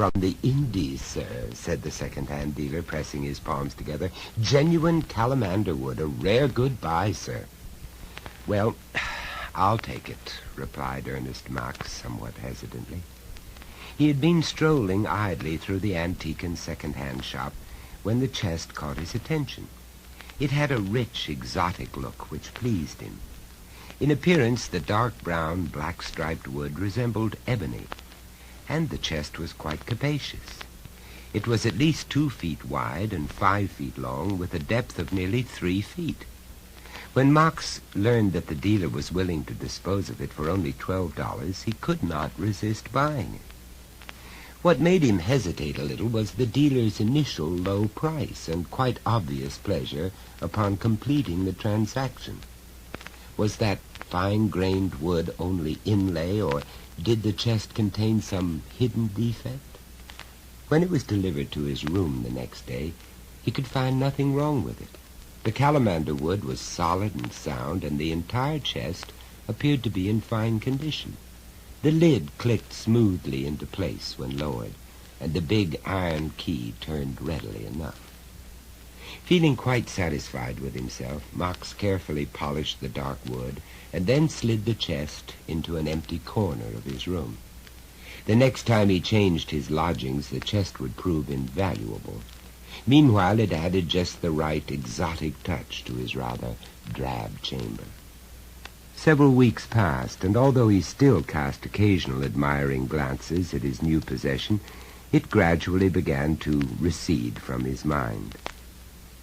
From the Indies, sir, said the second-hand dealer, pressing his palms together. Genuine Calamander wood, a rare good buy, sir. Well, I'll take it, replied Ernest Max somewhat hesitantly. He had been strolling idly through the antique and second-hand shop when the chest caught his attention. It had a rich, exotic look which pleased him. In appearance, the dark brown, black-striped wood resembled ebony, and the chest was quite capacious. It was at least 2 feet wide and 5 feet long, with a depth of nearly 3 feet. When Max learned that the dealer was willing to dispose of it for only $12, he could not resist buying it. What made him hesitate a little was the dealer's initial low price and quite obvious pleasure upon completing the transaction. Was that fine-grained wood only inlay, or did the chest contain some hidden defect? When it was delivered to his room the next day, he could find nothing wrong with it. The Calamander wood was solid and sound, and the entire chest appeared to be in fine condition. The lid clicked smoothly into place when lowered, and the big iron key turned readily enough. Feeling quite satisfied with himself, Max carefully polished the dark wood and then slid the chest into an empty corner of his room. The next time he changed his lodgings, the chest would prove invaluable. Meanwhile, it added just the right exotic touch to his rather drab chamber. Several weeks passed, and although he still cast occasional admiring glances at his new possession, it gradually began to recede from his mind.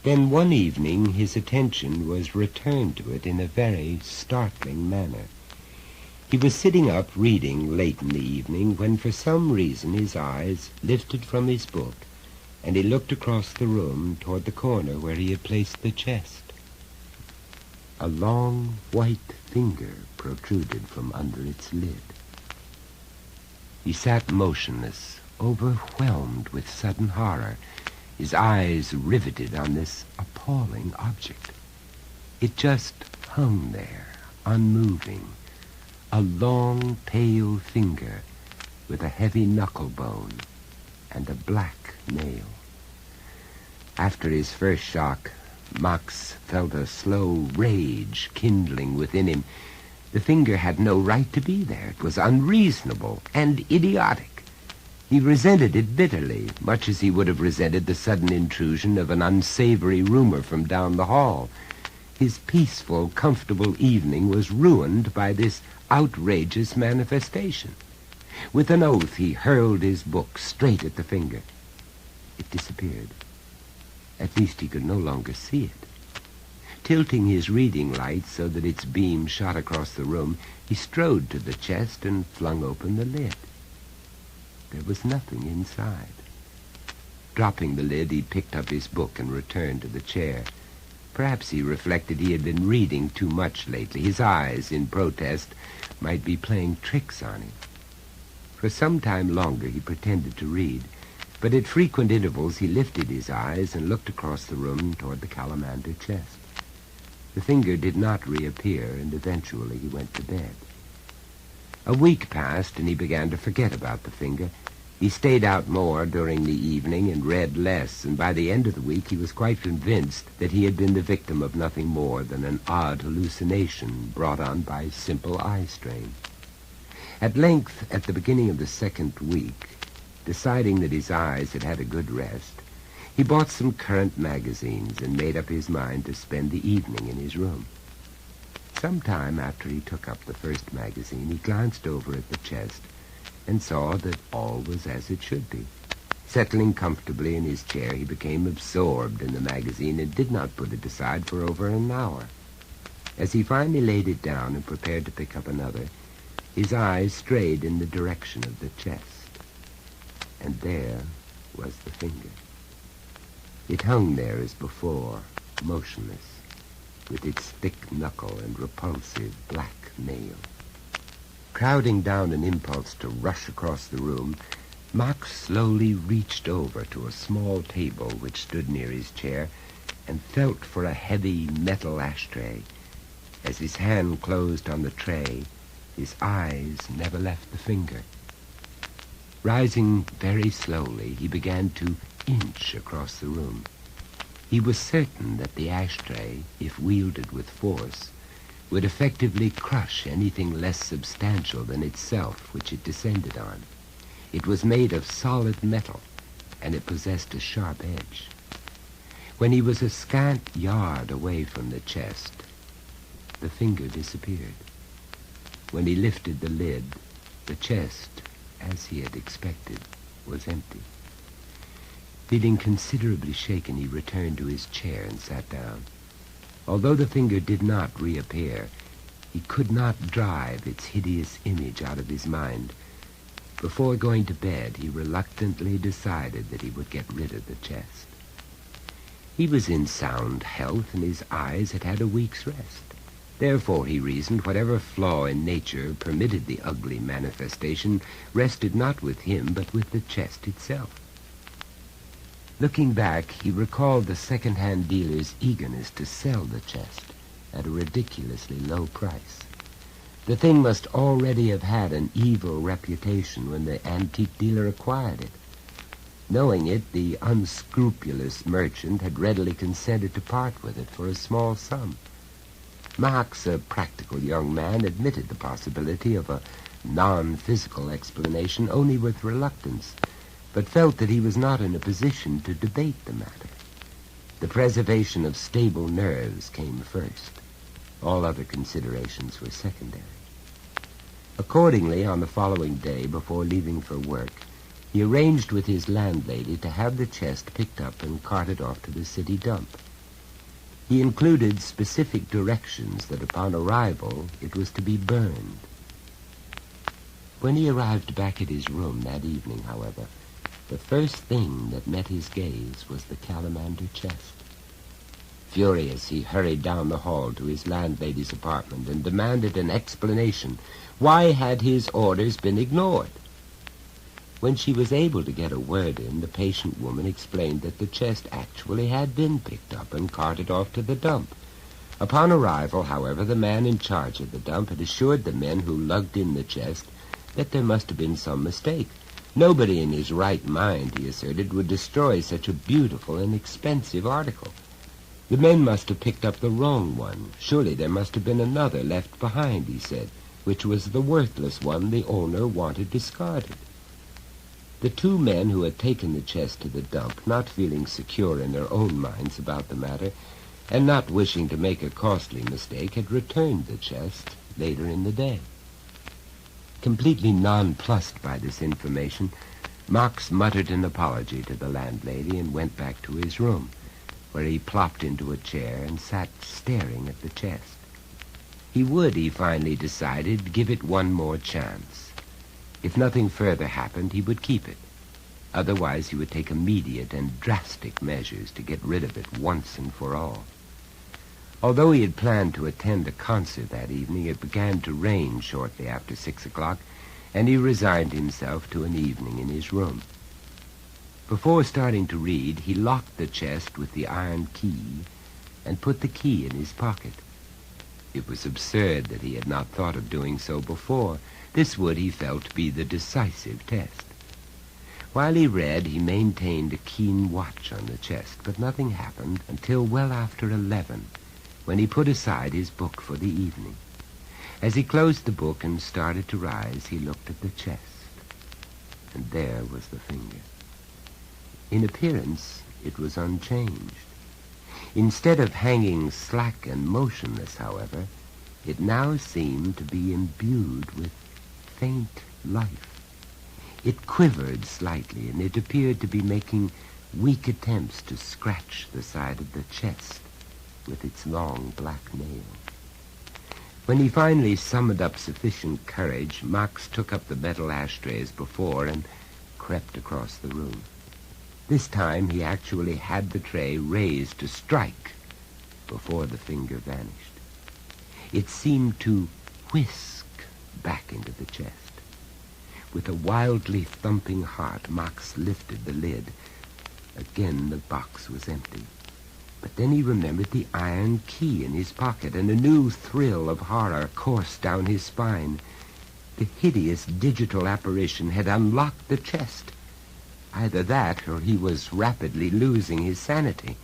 Then one evening his attention was returned to it in a very startling manner. He was sitting up reading late in the evening when for some reason his eyes lifted from his book, and he looked across the room toward the corner where he had placed the chest. A long white finger protruded from under its lid. He sat motionless, overwhelmed with sudden horror, his eyes riveted on this appalling object. It just hung there, unmoving, a long, pale finger with a heavy knuckle bone and a black nail. After his first shock, Max felt a slow rage kindling within him. The finger had no right to be there. It was unreasonable and idiotic. He resented it bitterly, much as he would have resented the sudden intrusion of an unsavory rumor from down the hall. His peaceful, comfortable evening was ruined by this outrageous manifestation. With an oath, he hurled his book straight at the finger. It disappeared. At least he could no longer see it. Tilting his reading light so that its beam shot across the room, he strode to the chest and flung open the lid. There was nothing inside. Dropping the lid, he picked up his book and returned to the chair. Perhaps he reflected he had been reading too much lately. His eyes, in protest, might be playing tricks on him. For some time longer he pretended to read, but at frequent intervals he lifted his eyes and looked across the room toward the Calamander chest. The finger did not reappear, and eventually he went to bed. A week passed, and he began to forget about the finger. He stayed out more during the evening and read less, and by the end of the week he was quite convinced that he had been the victim of nothing more than an odd hallucination brought on by simple eye strain. At length, at the beginning of the second week, deciding that his eyes had had a good rest, he bought some current magazines and made up his mind to spend the evening in his room. Some time after he took up the first magazine, he glanced over at the chest and saw that all was as it should be. Settling comfortably in his chair, he became absorbed in the magazine and did not put it aside for over an hour. As he finally laid it down and prepared to pick up another, his eyes strayed in the direction of the chest. And there was the finger. It hung there as before, motionless, with its thick knuckle and repulsive black nail. Crowding down an impulse to rush across the room, Max slowly reached over to a small table which stood near his chair and felt for a heavy metal ashtray. As his hand closed on the tray, his eyes never left the finger. Rising very slowly, he began to inch across the room. He was certain that the ashtray, if wielded with force, would effectively crush anything less substantial than itself which it descended on. It was made of solid metal, and it possessed a sharp edge. When he was a scant yard away from the chest, the finger disappeared. When he lifted the lid, the chest, as he had expected, was empty. Feeling considerably shaken, he returned to his chair and sat down. Although the finger did not reappear, he could not drive its hideous image out of his mind. Before going to bed, he reluctantly decided that he would get rid of the chest. He was in sound health, and his eyes had had a week's rest. Therefore, he reasoned, whatever flaw in nature permitted the ugly manifestation rested not with him, but with the chest itself. Looking back, he recalled the second-hand dealer's eagerness to sell the chest at a ridiculously low price. The thing must already have had an evil reputation when the antique dealer acquired it. Knowing it, the unscrupulous merchant had readily consented to part with it for a small sum. Max, a practical young man, admitted the possibility of a non-physical explanation only with reluctance, but felt that he was not in a position to debate the matter. The preservation of stable nerves came first. All other considerations were secondary. Accordingly, on the following day, before leaving for work, he arranged with his landlady to have the chest picked up and carted off to the city dump. He included specific directions that upon arrival it was to be burned. When he arrived back at his room that evening, however, the first thing that met his gaze was the Calamander chest. Furious, he hurried down the hall to his landlady's apartment and demanded an explanation. Why had his orders been ignored? When she was able to get a word in, the patient woman explained that the chest actually had been picked up and carted off to the dump. Upon arrival, however, the man in charge of the dump had assured the men who lugged in the chest that there must have been some mistake. Nobody in his right mind, he asserted, would destroy such a beautiful and expensive article. The men must have picked up the wrong one. Surely there must have been another left behind, he said, which was the worthless one the owner wanted discarded. The two men who had taken the chest to the dump, not feeling secure in their own minds about the matter, and not wishing to make a costly mistake, had returned the chest later in the day. Completely nonplussed by this information, Max muttered an apology to the landlady and went back to his room, where he plopped into a chair and sat staring at the chest. He would, he finally decided, give it one more chance. If nothing further happened, he would keep it. Otherwise, he would take immediate and drastic measures to get rid of it once and for all. Although he had planned to attend a concert that evening, it began to rain shortly after 6 o'clock, and he resigned himself to an evening in his room. Before starting to read, he locked the chest with the iron key and put the key in his pocket. It was absurd that he had not thought of doing so before. This would, he felt, be the decisive test. While he read, he maintained a keen watch on the chest, but nothing happened until well after 11, when he put aside his book for the evening. As he closed the book and started to rise, he looked at the chest, and there was the finger. In appearance, it was unchanged. Instead of hanging slack and motionless, however, it now seemed to be imbued with faint life. It quivered slightly, and it appeared to be making weak attempts to scratch the side of the chest with its long black nail. When he finally summoned up sufficient courage, Max took up the metal ashtray as before and crept across the room. This time he actually had the tray raised to strike before the finger vanished. It seemed to whisk back into the chest. With a wildly thumping heart, Max lifted the lid. Again the box was empty. But then he remembered the iron key in his pocket, and a new thrill of horror coursed down his spine. The hideous digital apparition had unlocked the chest. Either that, or he was rapidly losing his sanity.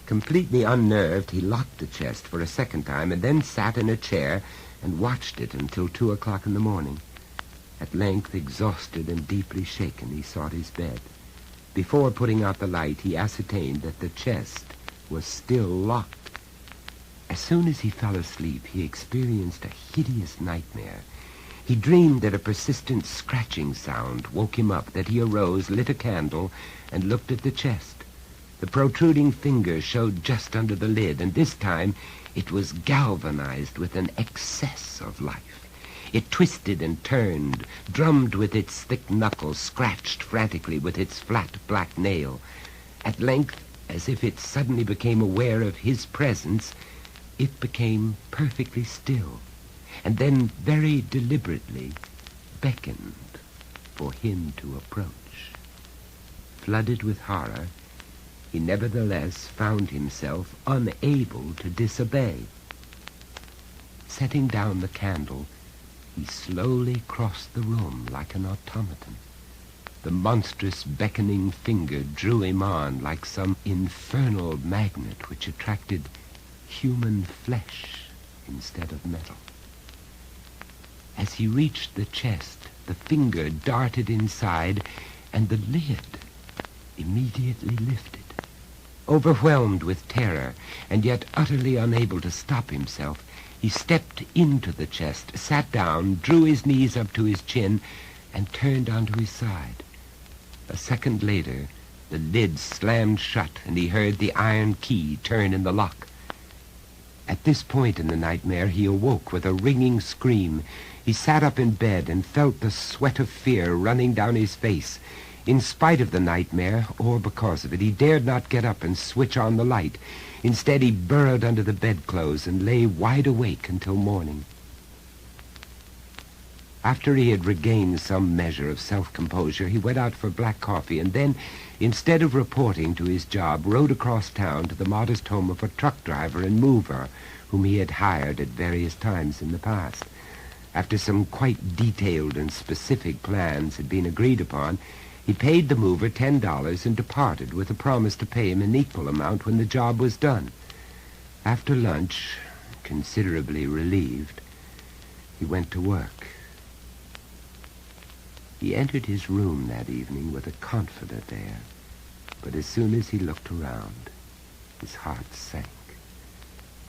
Completely unnerved, he locked the chest for a second time and then sat in a chair and watched it until 2 o'clock in the morning. At length, exhausted and deeply shaken, he sought his bed. Before putting out the light, he ascertained that the chest was still locked. As soon as he fell asleep, he experienced a hideous nightmare. He dreamed that a persistent scratching sound woke him up, that he arose, lit a candle, and looked at the chest. The protruding finger showed just under the lid, and this time it was galvanized with an excess of life. It twisted and turned, drummed with its thick knuckles, scratched frantically with its flat black nail. At length, as if it suddenly became aware of his presence, it became perfectly still, and then very deliberately beckoned for him to approach. Flooded with horror, he nevertheless found himself unable to disobey. Setting down the candle, he slowly crossed the room like an automaton. The monstrous beckoning finger drew him on like some infernal magnet which attracted human flesh instead of metal. As he reached the chest, the finger darted inside, and the lid immediately lifted. Overwhelmed with terror, and yet utterly unable to stop himself, he stepped into the chest, sat down, drew his knees up to his chin, and turned onto his side. A second later, the lid slammed shut, and he heard the iron key turn in the lock. At this point in the nightmare, he awoke with a ringing scream. He sat up in bed and felt the sweat of fear running down his face. In spite of the nightmare, or because of it, he dared not get up and switch on the light. Instead, he burrowed under the bedclothes and lay wide awake until morning. After he had regained some measure of self-composure, he went out for black coffee and then, instead of reporting to his job, rode across town to the modest home of a truck driver and mover whom he had hired at various times in the past. After some quite detailed and specific plans had been agreed upon, he paid the mover $10 and departed with a promise to pay him an equal amount when the job was done. After lunch, considerably relieved, he went to work. He entered his room that evening with a confident air, but as soon as he looked around, his heart sank.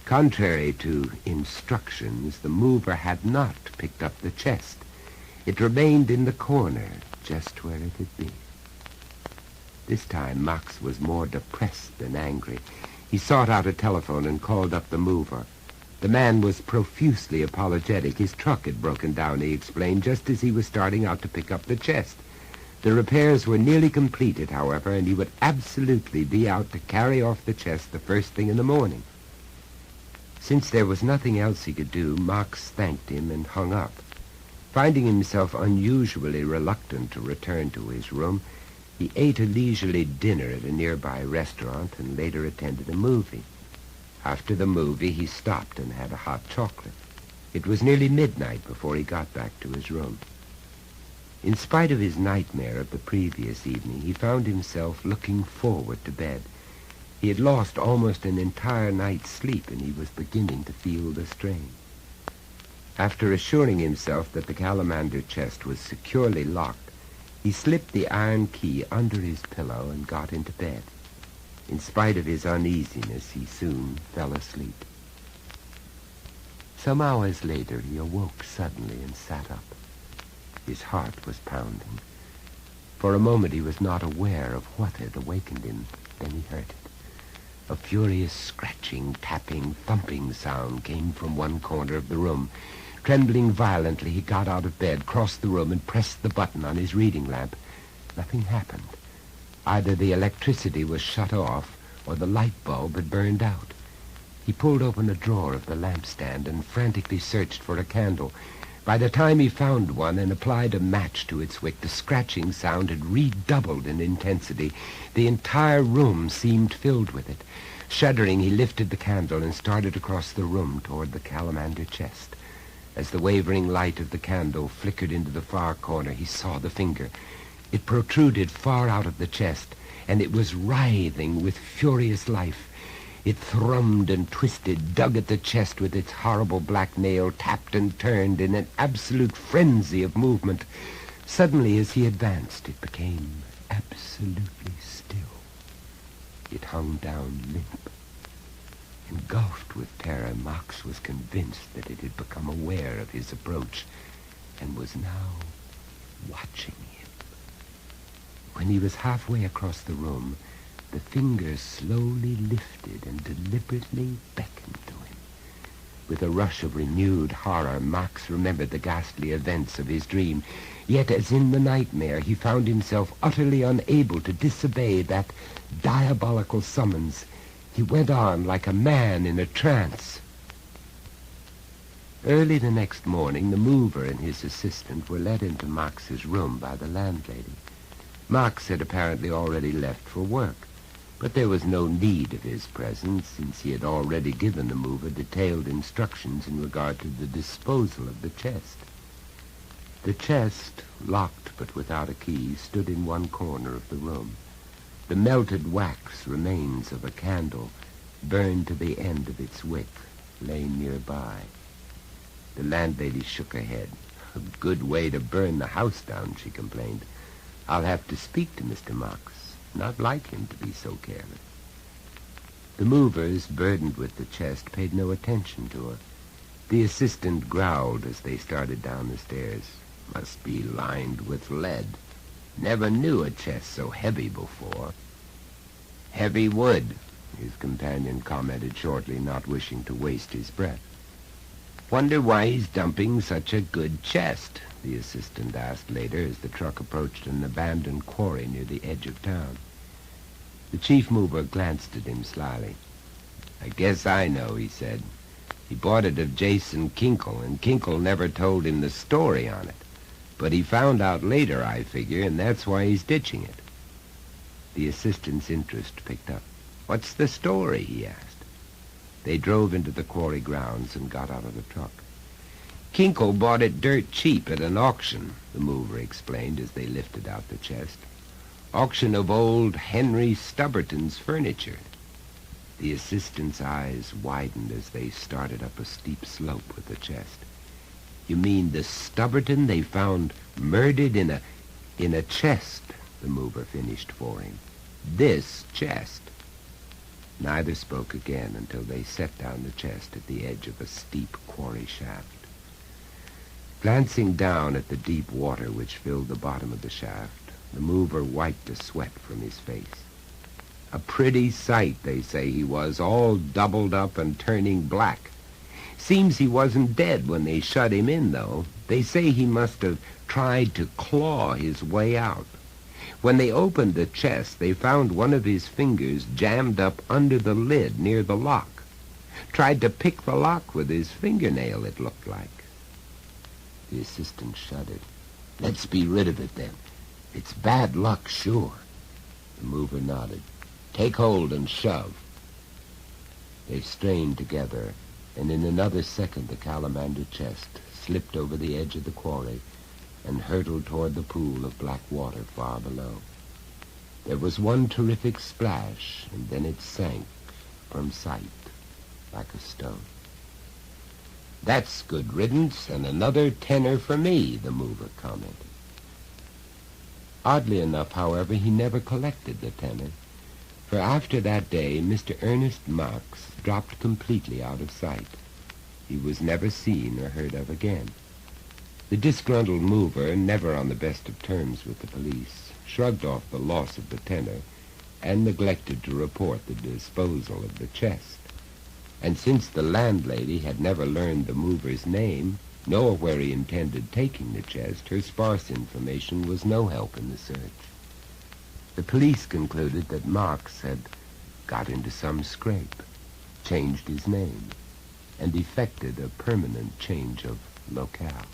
Contrary to instructions, the mover had not picked up the chest. It remained in the corner, just where it had been. This time, Max was more depressed than angry. He sought out a telephone and called up the mover. The man was profusely apologetic. His truck had broken down, he explained, just as he was starting out to pick up the chest. The repairs were nearly completed, however, and he would absolutely be out to carry off the chest the first thing in the morning. Since there was nothing else he could do, Max thanked him and hung up. Finding himself unusually reluctant to return to his room, he ate a leisurely dinner at a nearby restaurant and later attended a movie. After the movie, he stopped and had a hot chocolate. It was nearly midnight before he got back to his room. In spite of his nightmare of the previous evening, he found himself looking forward to bed. He had lost almost an entire night's sleep, and he was beginning to feel the strain. After assuring himself that the Calamander chest was securely locked, he slipped the iron key under his pillow and got into bed. In spite of his uneasiness, he soon fell asleep. Some hours later, he awoke suddenly and sat up. His heart was pounding. For a moment, he was not aware of what had awakened him. Then he heard it. A furious scratching, tapping, thumping sound came from one corner of the room. Trembling violently, he got out of bed, crossed the room, and pressed the button on his reading lamp. Nothing happened. Either the electricity was shut off, or the light bulb had burned out. He pulled open a drawer of the lampstand and frantically searched for a candle. By the time he found one and applied a match to its wick, the scratching sound had redoubled in intensity. The entire room seemed filled with it. Shuddering, he lifted the candle and started across the room toward the Calamander chest. As the wavering light of the candle flickered into the far corner, he saw the finger. It protruded far out of the chest, and it was writhing with furious life. It thrummed and twisted, dug at the chest with its horrible black nail, tapped and turned in an absolute frenzy of movement. Suddenly, as he advanced, it became absolutely still. It hung down limp. Engulfed with terror, Mox was convinced that it had become aware of his approach and was now watching him. When he was halfway across the room, the finger slowly lifted and deliberately beckoned to him. With a rush of renewed horror, Mox remembered the ghastly events of his dream. Yet, as in the nightmare, he found himself utterly unable to disobey that diabolical summons. He went on like a man in a trance. Early the next morning, the mover and his assistant were led into Mox's room by the landlady. Mox had apparently already left for work, but there was no need of his presence, since he had already given the mover detailed instructions in regard to the disposal of the chest. The chest, locked but without a key, stood in one corner of the room. The melted wax remains of a candle, burned to the end of its wick, lay nearby. The landlady shook her head. "A good way to burn the house down," she complained. "I'll have to speak to Mr. Mox. Not like him to be so careless." The movers, burdened with the chest, paid no attention to her. The assistant growled as they started down the stairs. "Must be lined with lead. Never knew a chest so heavy before." "Heavy wood," his companion commented shortly, not wishing to waste his breath. "Wonder why he's dumping such a good chest?" the assistant asked later as the truck approached an abandoned quarry near the edge of town. The chief mover glanced at him slyly. "I guess I know," he said. "He bought it of Jason Kinkle, and Kinkle never told him the story on it. But he found out later, I figure, and that's why he's ditching it." The assistant's interest picked up. "What's the story?" he asked. They drove into the quarry grounds and got out of the truck. "Kinkle bought it dirt cheap at an auction," the mover explained as they lifted out the chest. "Auction of old Henry Stubberton's furniture." The assistant's eyes widened as they started up a steep slope with the chest. "You mean the Stubberton they found murdered in a chest?" the mover finished for him. "This chest." Neither spoke again until they set down the chest at the edge of a steep quarry shaft. Glancing down at the deep water which filled the bottom of the shaft, the mover wiped the sweat from his face. "A pretty sight, they say he was, all doubled up and turning black. Seems he wasn't dead when they shut him in, though. They say he must have tried to claw his way out. When they opened the chest, they found one of his fingers jammed up under the lid near the lock. Tried to pick the lock with his fingernail, it looked like." The assistant shuddered. "Let's be rid of it, then. It's bad luck, sure." The mover nodded. "Take hold and shove." They strained together, and in another second the Calamander chest slipped over the edge of the quarry and hurtled toward the pool of black water far below. There was one terrific splash, and then it sank from sight like a stone. "That's good riddance, and another tenner for me," the mover commented. Oddly enough, however, he never collected the tenner, for after that day Mr. Ernest Mox dropped completely out of sight. He was never seen or heard of again. The disgruntled mover, never on the best of terms with the police, shrugged off the loss of the tenner and neglected to report the disposal of the chest. And since the landlady had never learned the mover's name, nor where he intended taking the chest, her sparse information was no help in the search. The police concluded that Mox had got into some scrape, changed his name, and effected a permanent change of locale.